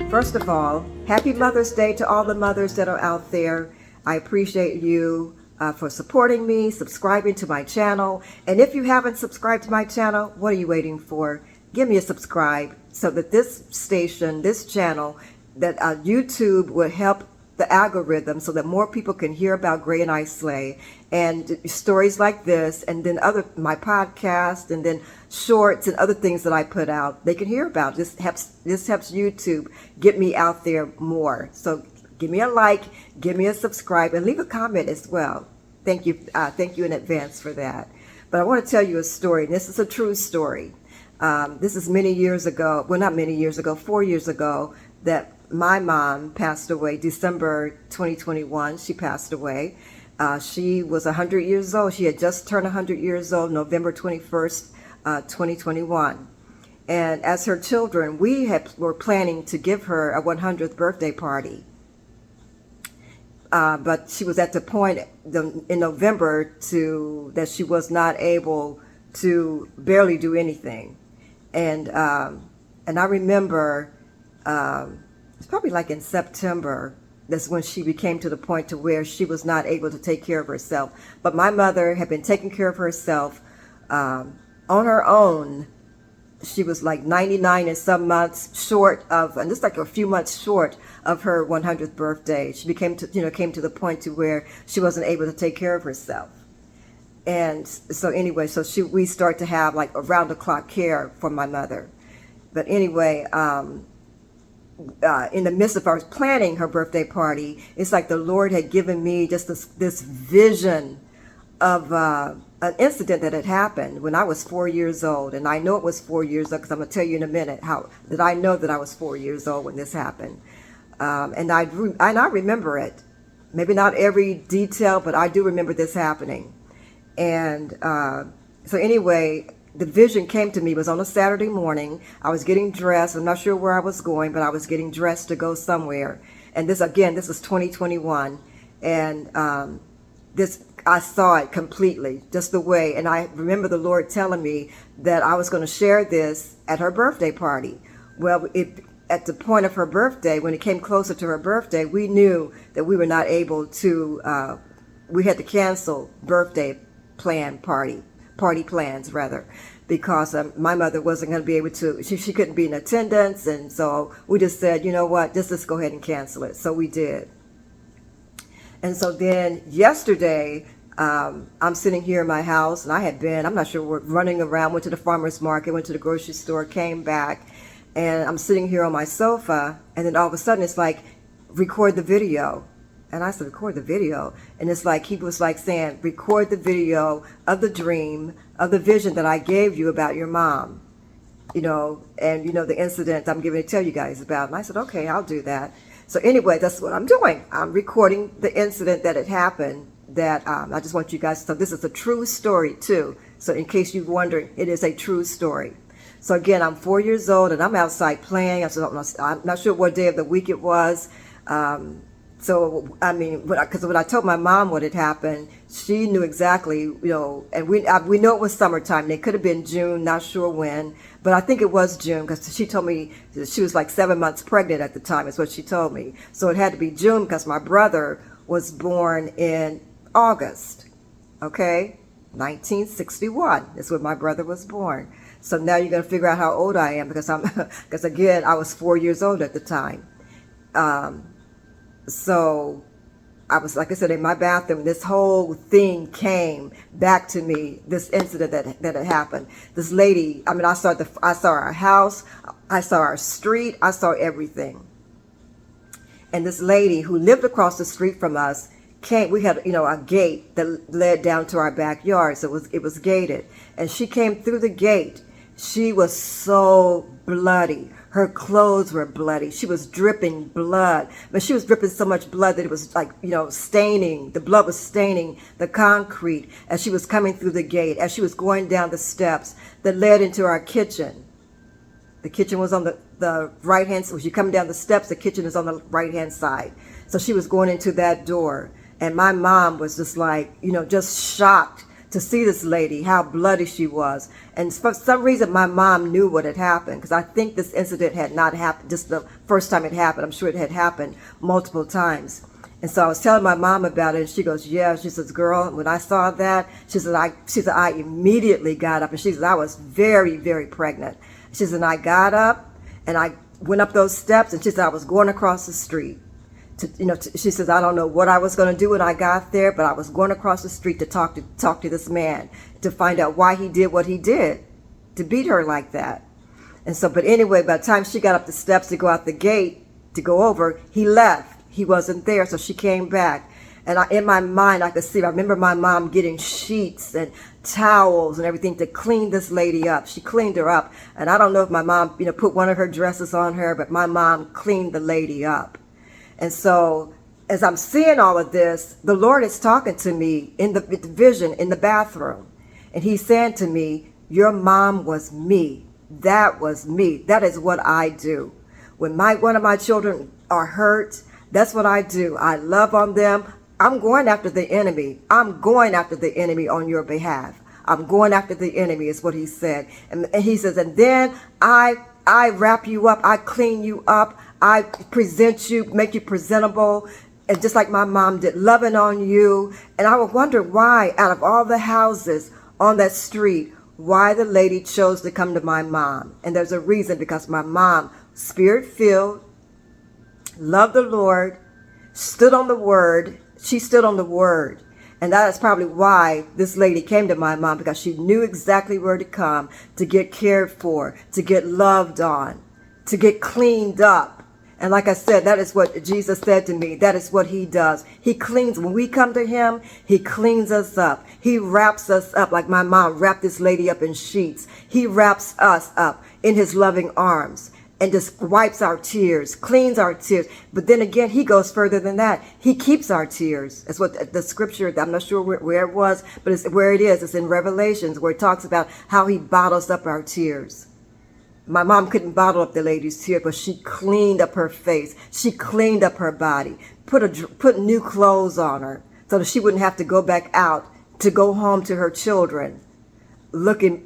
First of all, happy Mother's Day to all the mothers that are out there. I appreciate you for supporting me, subscribing to my channel. And if you haven't subscribed to my channel, what are you waiting for? Give me a subscribe so that this station, this channel, that YouTube will help the algorithm so that more people can hear about Gray and I Slay and stories like this, and then my podcast, and then shorts and other things that I put out. They can hear about. This helps YouTube get me out there more. So give me a like, give me a subscribe, and leave a comment as well. Thank you in advance for that. But I want to tell you a story. This is a true story. This is many years ago. Well, not many years ago. 4 years ago that my mom passed away. December 2021, she passed away. She was 100 years old. She had just turned 100 years old, November 21st, 2021. And as her children, we were planning to give her a 100th birthday party. But she was at the point in November that she was not able to barely do anything. And I remember it's probably like in September, that's when she became to the point to where she was not able to take care of herself. But my mother had been taking care of herself on her own. She was like 99 and some months short of, and just like a few months short of her 100th birthday. She came to the point to where she wasn't able to take care of herself. And so anyway, we start to have like around the clock care for my mother. But anyway, in the midst of our planning her birthday party, it's like the Lord had given me just this vision of an incident that had happened when I was 4 years old. And I know it was 4 years old because I'm going to tell you in a minute how that I know that I was 4 years old when this happened. And I remember it. Maybe not every detail, but I do remember this happening. And so anyway, the vision came to me. It was on a Saturday morning. I was getting dressed. I'm not sure where I was going, but I was getting dressed to go somewhere. And this is 2021. And I saw it completely, just the way. And I remember the Lord telling me that I was going to share this at her birthday party. Well, at the point of her birthday, when it came closer to her birthday, we knew that we were not able to, we had to cancel birthday party plans rather, because my mother wasn't going to be able to, she couldn't be in attendance. And so we just said, you know what, let's go ahead and cancel it. So we did. And so then yesterday, I'm sitting here in my house, and I'm not sure, we're running around, went to the farmer's market, went to the grocery store, came back, and I'm sitting here on my sofa, and then all of a sudden it's like, record the video. And I said, record the video. And it's like, he was like saying, record the video of the dream, of the vision that I gave you about your mom, and the incident I'm going to tell you guys about. And I said, okay, I'll do that. So anyway, that's what I'm doing. I'm recording the incident that had happened that I just want you guys to know. This is a true story too. So in case you're wondering, it is a true story. So again, I'm 4 years old and I'm outside playing. I'm not sure what day of the week it was. So, I mean, because when I told my mom what had happened, she knew exactly, and we know it was summertime. It could have been June, not sure when, but I think it was June because she told me she was like 7 months pregnant at the time, is what she told me. So it had to be June because my brother was born in August, okay? 1961 is when my brother was born. So now you're going to figure out how old I am because again, I was 4 years old at the time. So I was, like I said, in my bathroom. This whole thing came back to me, this incident that had happened. This lady, I mean, I saw our house, I saw our street, I saw everything. And this lady who lived across the street from us came, we had, a gate that led down to our backyard. So it was gated. And she came through the gate. She was so bloody. Her clothes were bloody. She was dripping blood. But she was dripping so much blood that it was like, staining. The blood was staining the concrete as she was coming through the gate, as she was going down the steps that led into our kitchen. The kitchen was on the right-hand side. As you're coming down the steps, the kitchen is on the right-hand side. So she was going into that door. And my mom was just like, just shocked to see this lady, how bloody she was. And for some reason, my mom knew what had happened, because I think this incident had not happened just the first time it happened. I'm sure it had happened multiple times. And so I was telling my mom about it, and she goes, yeah. She says, girl, when I saw that, she said, I immediately got up. And she said, I was very, very pregnant. She said, and I got up, and I went up those steps, and she said, I was going across the street. She says, I don't know what I was going to do when I got there, but I was going across the street to talk to this man, to find out why he did what he did, to beat her like that. And so, but anyway, by the time she got up the steps to go out the gate to go over, he left. He wasn't there, so she came back. And in my mind, I remember my mom getting sheets and towels and everything to clean this lady up. She cleaned her up. And I don't know if my mom, put one of her dresses on her, but my mom cleaned the lady up. And so as I'm seeing all of this, the Lord is talking to me in the vision in the bathroom. And he's saying to me, your mom was me. That was me. That is what I do. When one of my children are hurt, that's what I do. I love on them. I'm going after the enemy. I'm going after the enemy on your behalf. I'm going after the enemy is what he said. And he says, and then I wrap you up. I clean you up. I present you, make you presentable. And just like my mom did, loving on you. And I would wonder why, out of all the houses on that street, why the lady chose to come to my mom. And there's a reason, because my mom, spirit-filled, loved the Lord, stood on the word. She stood on the word. And that is probably why this lady came to my mom, because she knew exactly where to come to get cared for, to get loved on, to get cleaned up. And like I said, that is what Jesus said to me. That is what he does. He cleans. When we come to him, he cleans us up. He wraps us up like my mom wrapped this lady up in sheets. He wraps us up in his loving arms and just wipes our tears, cleans our tears. But then again, he goes further than that. He keeps our tears. That's what the scripture, I'm not sure where it was, but it's where it is. It's in Revelations, where it talks about how he bottles up our tears. My mom couldn't bottle up the lady's tears, but she cleaned up her face. She cleaned up her body, put new clothes on her so that she wouldn't have to go back out to go home to her children, looking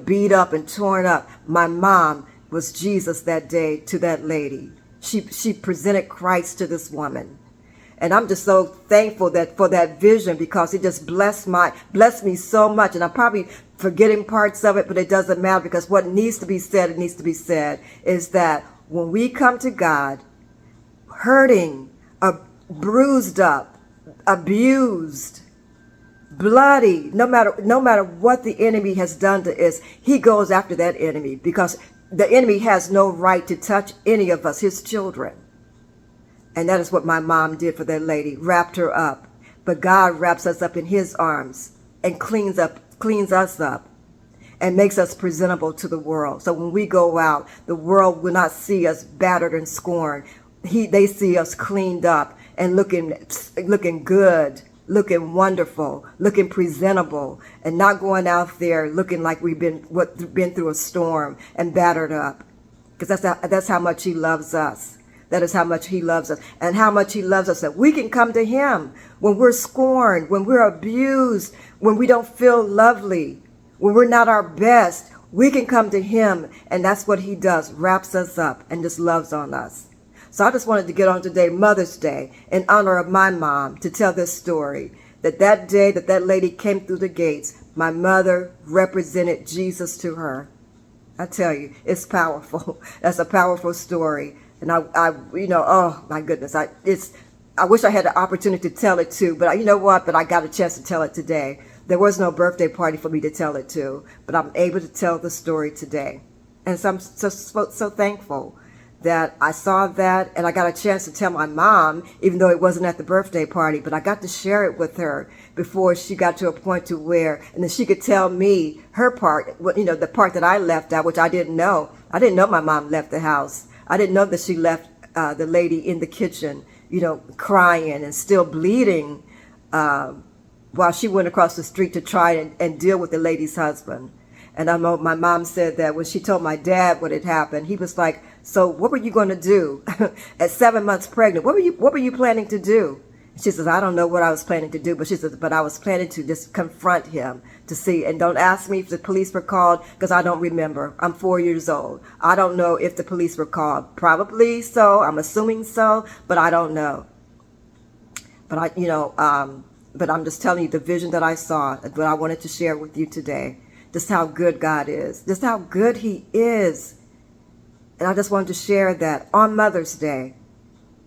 beat up and torn up. My mom was Jesus that day to that lady. She presented Christ to this woman. And I'm just so thankful for that vision, because it just blessed me so much. And I'm probably forgetting parts of it, but it doesn't matter, because what needs to be said, it needs to be said, is that when we come to God, hurting, bruised up, abused, bloody, no matter what the enemy has done to us, he goes after that enemy, because the enemy has no right to touch any of us, his children. And that is what my mom did for that lady, wrapped her up. But God wraps us up in his arms and cleans us up and makes us presentable to the world. So when we go out, the world will not see us battered and scorned. They see us cleaned up and looking good, looking wonderful, looking presentable, and not going out there looking like we've been through a storm and battered up. Because that's how much he loves us. That is how much he loves us, and how much he loves us that we can come to him when we're scorned, when we're abused, when we don't feel lovely, when we're not our best. We can come to him, and that's what he does, wraps us up and just loves on us. So I just wanted to get on today, Mother's Day, in honor of my mom, to tell this story, that day that lady came through the gates, my mother represented Jesus to her. I tell you, it's powerful. That's a powerful story. And oh my goodness, I wish I had the opportunity to tell it too, but you know what? But I got a chance to tell it today. There was no birthday party for me to tell it to, but I'm able to tell the story today. And so I'm so thankful that I saw that, and I got a chance to tell my mom, even though it wasn't at the birthday party, but I got to share it with her before she got to a point to where, and then she could tell me her part, the part that I left out, which I didn't know. I didn't know my mom left the house. I didn't know that she left the lady in the kitchen, crying and still bleeding while she went across the street to try and deal with the lady's husband. And I know my mom said that when she told my dad what had happened, he was like, so what were you going to do at 7 months pregnant? What were you planning to do? She says, I don't know what I was planning to do, but she says, but I was planning to just confront him to see. And don't ask me if the police were called, because I don't remember. I'm 4 years old. I don't know if the police were called. Probably so. I'm assuming so, but I don't know. But but I'm just telling you the vision that I saw, what I wanted to share with you today. Just how good God is. Just how good he is. And I just wanted to share that on Mother's Day.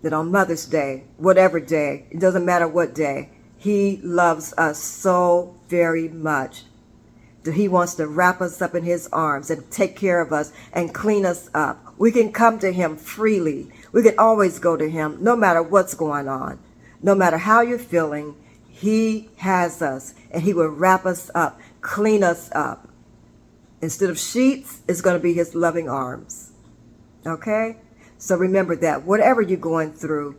That on Mother's Day, whatever day, it doesn't matter what day, he loves us so very much that he wants to wrap us up in his arms and take care of us and clean us up. We can come to him freely. We can always go to him no matter what's going on. No matter how you're feeling, he has us and he will wrap us up, clean us up. Instead of sheets, it's going to be his loving arms. Okay? So remember that whatever you're going through,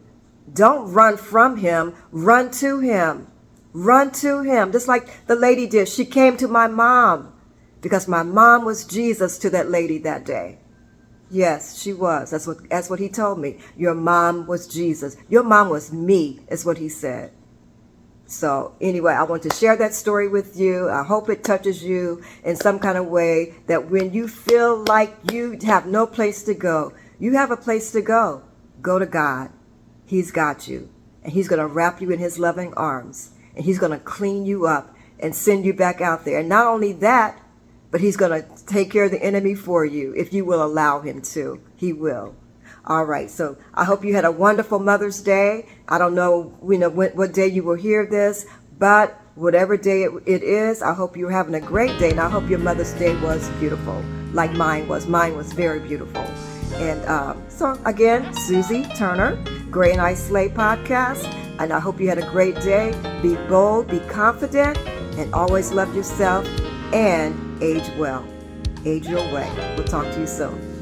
don't run from him, run to him. Run to him. Just like the lady did. She came to my mom because my mom was Jesus to that lady that day. Yes, she was. That's what he told me. Your mom was Jesus. Your mom was me, is what he said. So anyway, I want to share that story with you. I hope it touches you in some kind of way, that when you feel like you have no place to go, you have a place to go. Go to God. He's got you. And he's going to wrap you in his loving arms. And he's going to clean you up and send you back out there. And not only that, but he's going to take care of the enemy for you if you will allow him to. He will. All right. So I hope you had a wonderful Mother's Day. I don't know, what day you will hear this, but whatever day it is, I hope you're having a great day. And I hope your Mother's Day was beautiful, like mine was. Mine was very beautiful. And so again, Susie Turner, Gray and I Slay podcast. And I hope you had a great day. Be bold, be confident, and always love yourself and age well. Age your way. We'll talk to you soon.